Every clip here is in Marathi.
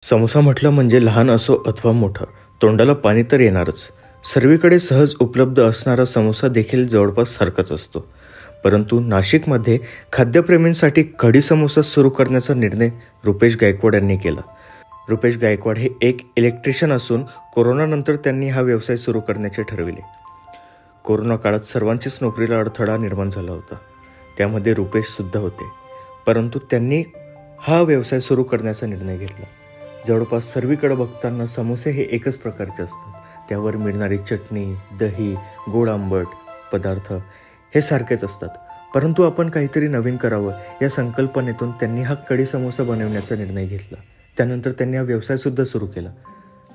समोसा म्हटलं म्हणजे लहान असो अथवा मोठं, तोंडाला पाणी तर येणारच. सर्वीकडे सहज उपलब्ध असणारा समोसा देखील जवळपास सारखाच असतो. परंतु नाशिकमध्ये खाद्यप्रेमींसाठी कढी समोसा सुरू करण्याचा निर्णय रुपेश गायकवाड यांनी केला. रुपेश गायकवाड हे एक इलेक्ट्रिशियन असून कोरोनानंतर त्यांनी हा व्यवसाय सुरू करण्याचे ठरविले. कोरोना काळात सर्वांचीच नोकरीला अडथळा निर्माण झाला होता. त्यामध्ये रुपेशसुद्धा होते. परंतु त्यांनी हा व्यवसाय सुरू करण्याचा निर्णय घेतला. जवळपास सर्वीकडे बघताना समोसे हे एकच प्रकारचे असतात. त्यावर मिळणारी चटणी, दही, गोड आंबट पदार्थ हे सारखेच असतात. परंतु आपण काहीतरी नवीन करावं या संकल्पनेतून त्यांनी हा कढी समोसा बनवण्याचा निर्णय घेतला. त्यानंतर त्यांनी हा व्यवसायसुद्धा सुरू केला.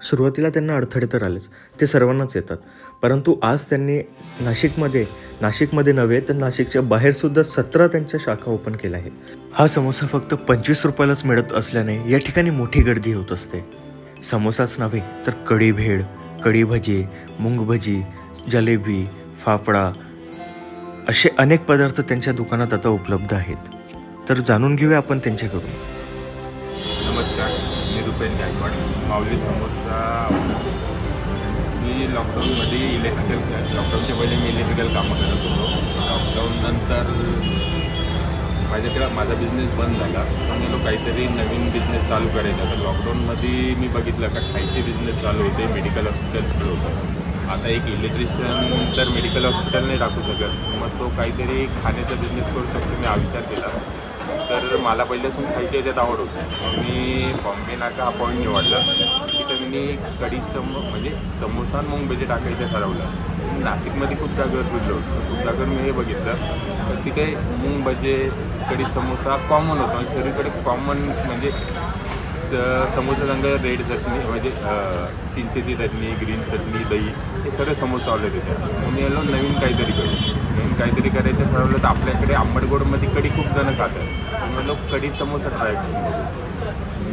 सुरुवातीला त्यांना अडथळे तर आलेच, ते सर्वांनाच येतात. परंतु आज त्यांनी नाशिकमध्ये नव्हे तर नाशिकच्या बाहेरसुद्धा 17 त्यांच्या शाखा ओपन केल्या आहेत. हा समोसा फक्त 25 रुपयालाच मिळत असल्याने या ठिकाणी मोठी गर्दी होत असते. समोसाच नव्हे तर कढी भेळ, कढी भजी, मूंग भजी, जलेबी, फाफडा असे अनेक पदार्थ त्यांच्या दुकानात आता उपलब्ध आहेत. तर जाणून घेऊया आपण त्यांच्याकडून. नमस्कार, मी रुपेश गायकवाड, माऊली समोसा. मी लॉकडाऊनच्या पहिले मी इलेक्ट्रिकल कामं करत होतो. लॉकडाऊननंतर माझा बिझनेस बंद झाला. म्हणून काहीतरी नवीन बिझनेस चालू करायचा. तर लॉकडाऊनमध्ये मी बघितलं का खायचे बिझनेस चालू होते, मेडिकल हॉस्पिटल होतं. आता एक इलेक्ट्रिशियन तर मेडिकल हॉस्पिटल नाही टाकू शकत, मग तो काहीतरी खाण्याचा बिझनेस करू शकतो. मी हा विचार केला. तर मला पहिल्यापासून खायच्या याच्यात आवड होती. मग मी बॉम्बे नाका हा पॉईंट निवडला. तिथं मी कढी म्हणजे समोसा मूंग भजी टाकायचं ठरवलं. नाशिकमध्ये खूप जागेवर फिरलो होतो. खूप जागेवर मी हे बघितलं तर तिथे मूंग भजे, कढी समोसा कॉमन होतं. सगळीकडे कॉमन म्हणजे समोसा संग रेड चटणी म्हणजे चिंचेची चटणी, ग्रीन चटणी, दही हे सगळे समोसा आले तिथे. मग मी आलो नवीन काहीतरी करायचं ठरवलं. तर आपल्याकडे आंबटगोडमध्ये कढी खूप जणं खातात. म्हणलो कढी समोसा ट्राय करून.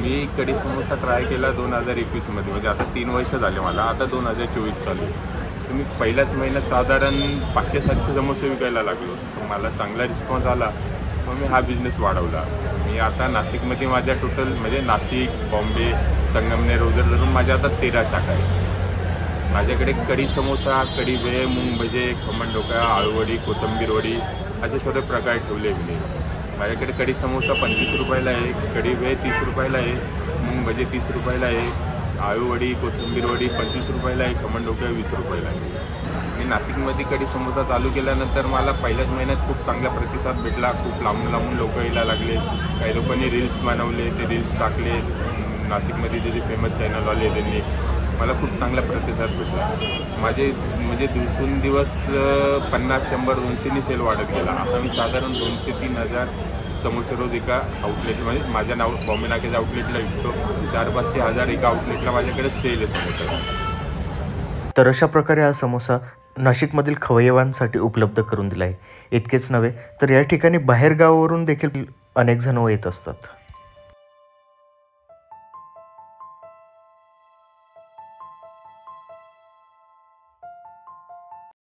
मी कढी समोसा ट्राय केला 2021मध्ये. म्हणजे आता 3 वर्ष झाले मला. आता 2024 चालू. तर मी पहिल्याच महिन्यात साधारण 500-700 समोसे विकायला लागलो. तर मला चांगला रिस्पॉन्स आला. मग मी हा बिझनेस वाढवला. मी आता नाशिकमध्ये माझ्या टोटल म्हणजे नाशिक, बॉम्बे, संगमनेर वगैरे धरून माझ्या आता 13 शाखा आहेत. माझ्याकडे कढी समोसा, कढी भेळ, मूंग भजे, खमण डोका, आळूवडी, कोथिंबीर वडी असे सर्व प्रकार ठेवले मी. माझ्याकडे कढी समोसा 25 रुपयाला आहे, कढी भेळ 30 रुपयाला आहे, मूंग भजे 30 रुपयाला आहे, आळूवडी, कोथिंबीर वडी 25 रुपयाला आहे, खमण डोका 20 रुपयाला आहे. मी नाशिकमध्ये कढी समोसा चालू केल्यानंतर मला पहिल्याच महिन्यात खूप चांगला प्रतिसाद भेटला. खूप लांबून लोक यायला लागले. काही लोकांनी रील्स बनवले, ते रील्स टाकले. नाशिकमध्ये जे फेमस चॅनलवाले त्यांनी मला खूप चांगला प्रतिसाद भेटला. माझे म्हणजे दिवसेंदिवस 50, 100, 200 सेल वाढत गेला. आता मी साधारण 2,000 ते 3,000 समोसे रोज एका आउटलेट म्हणजे माझ्या बॉम्बे नाक्याच्या आउटलेटला विकतो. 400-500 हजार एका आउटलेटला माझ्याकडे सेल आहे समोसा. तर अशा प्रकारे हा समोसा नाशिकमधील खवय्येवांसाठी उपलब्ध करून दिला आहे. इतकेच नव्हे तर या ठिकाणी बाहेरगावावरून देखील अनेक जण येत असतात.